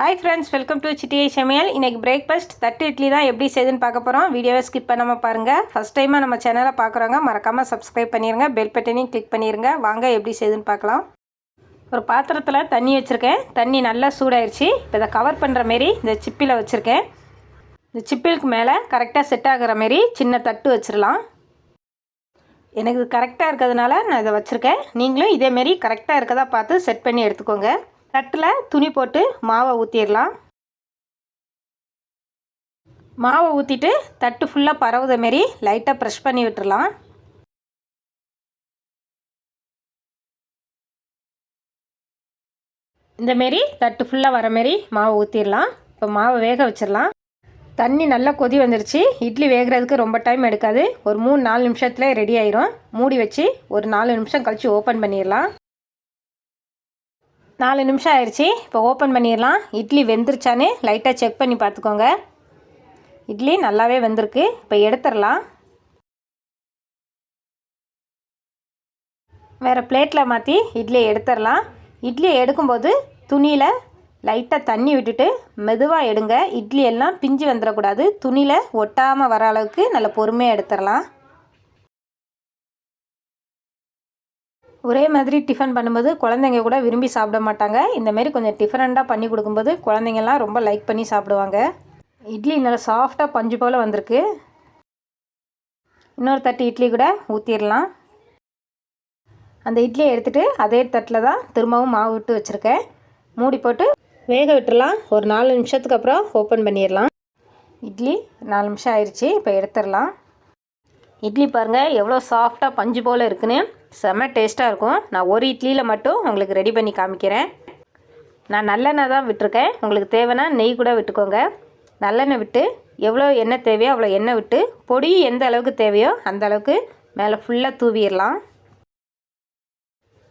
Hi friends, welcome to சிட்டியை சமையல். இன்றைக்கி பிரேக்ஃபாஸ்ட் தட்டு இட்லி தான் எப்படி செய்யுதுன்னு பார்க்க போகிறோம். வீடியோவை ஸ்கிப் பண்ணாமல் பாருங்கள். ஃபஸ்ட் டைமாக நம்ம சேனலை பார்க்குறவங்க மறக்காமல் சப்ஸ்கிரைப் பண்ணிடுங்க, பெல் பட்டனையும் கிளிக் பண்ணிடுங்க. வாங்க எப்படி செய்யுதுன்னு பார்க்கலாம். ஒரு பாத்திரத்தில் தண்ணி வச்சுருக்கேன். தண்ணி நல்லா சூடாயிடுச்சு. இப்போ இதை கவர் பண்ணுற மாரி இந்த சிப்பியில் வச்சுருக்கேன். இந்த சிப்பிலுக்கு மேலே கரெக்டாக செட் ஆகிற மாரி சின்ன தட்டு வச்சிடலாம். எனக்கு இது கரெக்டாக இருக்கிறதுனால நான் இதை வச்சுருக்கேன். நீங்களும் இதேமாரி கரெக்டாக இருக்கதா பார்த்து செட் பண்ணி எடுத்துக்கோங்க. தட்டில் துணி போட்டு மாவை ஊற்றிடலாம். மாவை ஊற்றிட்டு தட்டு ஃபுல்லாக பரவுத மாரி லைட்டாக ப்ரெஷ் பண்ணி விட்டுடலாம். இந்தமாரி தட்டு ஃபுல்லாக வர மாரி மாவை ஊற்றிடலாம். இப்போ மாவை வேக வச்சிடலாம். தண்ணி நல்லா கொதி வந்துருச்சு. இட்லி வேகிறதுக்கு ரொம்ப டைம் எடுக்காது. ஒரு 3-4 நிமிஷத்தில் ரெடி ஆயிரும். மூடி வச்சு ஒரு 4 நிமிஷம் கழித்து ஓப்பன் பண்ணிடலாம். 4 நிமிஷம் ஆயிடுச்சு. இப்போ ஓப்பன் பண்ணிடலாம். இட்லி வெந்துருச்சான்னு லைட்டாக செக் பண்ணி பார்த்துக்கோங்க. இட்லி நல்லாவே வெந்திருக்கு. இப்போ எடுத்துடலாம். வேறு பிளேட்டில் மாற்றி இட்லியை எடுத்துடலாம். இட்லியை எடுக்கும்போது துணியில் லைட்டாக தண்ணி விட்டுட்டு மெதுவாக எடுங்க. இட்லி எல்லாம் பிஞ்சு வந்துடக்கூடாது. துணியில் ஒட்டாமல் வர அளவுக்கு நல்ல பொறுமையாக எடுத்துடலாம். ஒரே மாதிரி டிஃபன் பண்ணும்போது குழந்தைங்க கூட விரும்பி சாப்பிட மாட்டாங்க. இந்தமாரி கொஞ்சம் டிஃப்ரெண்ட்டாக பண்ணி கொடுக்கும்போது குழந்தைங்கள்லாம் ரொம்ப லைக் பண்ணி சாப்பிடுவாங்க. இட்லி நல்லா சாஃப்டாக பஞ்சு போல் வந்திருக்கு. இன்னொரு தட்டு இட்லி கூட ஊற்றிடலாம். அந்த இட்லியை எடுத்துகிட்டு அதே தட்டில் தான் திரும்பவும் மாவு விட்டு வச்சுருக்கேன். மூடி போட்டு வேக விட்டுடலாம். ஒரு 4 நிமிஷத்துக்கு அப்புறம் ஓப்பன் பண்ணிடலாம். இட்லி 4 நிமிஷம் ஆயிடுச்சு. இப்போ எடுத்துடலாம். இட்லி பாருங்கள் எவ்வளோ சாஃப்டாக பஞ்சு போல் இருக்குன்னு. செம்ம டேஸ்ட்டாக இருக்கும். நான் ஒரு இட்லியில் மட்டும் உங்களுக்கு ரெடி பண்ணி காமிக்கிறேன். நான் நல்லெண்ணெய் தான் விட்டுருக்கேன். உங்களுக்கு தேவைன்னா நெய் கூட விட்டுக்கோங்க. நல்லெண்ணெய் விட்டு எவ்வளோ எண்ணெய் தேவையோ அவ்வளோ எண்ணெய் விட்டு பொடி எந்த அளவுக்கு தேவையோ அந்த அளவுக்கு மேலே ஃபுல்லாக தூவிடலாம்.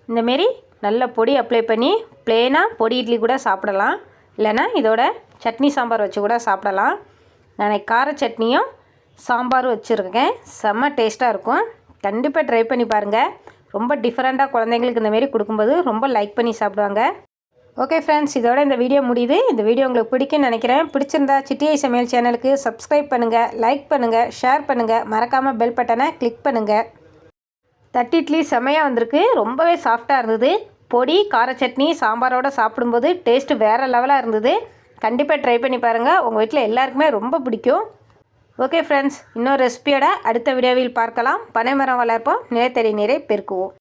இந்தமாரி நல்ல பொடி அப்ளை பண்ணி ப்ளெயினாக பொடி இட்லி கூட சாப்பிடலாம். இல்லைன்னா இதோட சட்னி சாம்பார் வச்சு கூட சாப்பிடலாம். நான் கார சட்னியும் சாம்பாரும் வச்சுருக்கேன். செம்ம டேஸ்ட்டாக இருக்கும். கண்டிப்பாக ட்ரை பண்ணி பாருங்கள். ரொம்ப டிஃப்ரெண்ட்டாக குழந்தைங்களுக்கு இந்தமாரி கொடுக்கும்போது ரொம்ப லைக் பண்ணி சாப்பிடுவாங்க. ஓகே ஃப்ரெண்ட்ஸ், இதோட இந்த வீடியோ முடியுது. இந்த வீடியோ உங்களுக்கு பிடிக்குன்னு நினைக்கிறேன். பிடிச்சிருந்தா சிட்டியை சமையல் சேனலுக்கு சப்ஸ்கிரைப் பண்ணுங்கள், லைக் பண்ணுங்கள், ஷேர் பண்ணுங்கள். மறக்காமல் பெல் பட்டனை கிளிக் பண்ணுங்கள். தட்டு இட்லி செம்மையாக வந்திருக்கு. ரொம்பவே சாஃப்டாக இருந்தது. பொடி கார சட்னி சாம்பாரோடு சாப்பிடும்போது டேஸ்ட்டு வேறு லெவலாக இருந்தது. கண்டிப்பாக ட்ரை பண்ணி பாருங்கள். உங்கள் வீட்டில் எல்லாருக்குமே ரொம்ப பிடிக்கும். ஓகே ஃப்ரெண்ட்ஸ், இன்னொரு ரெசிபியோட அடுத்த வீடியோவில் பார்க்கலாம். பனைமரம் வளர்ப்போம், நிலத்தடி நீரை பெருக்குவோம்.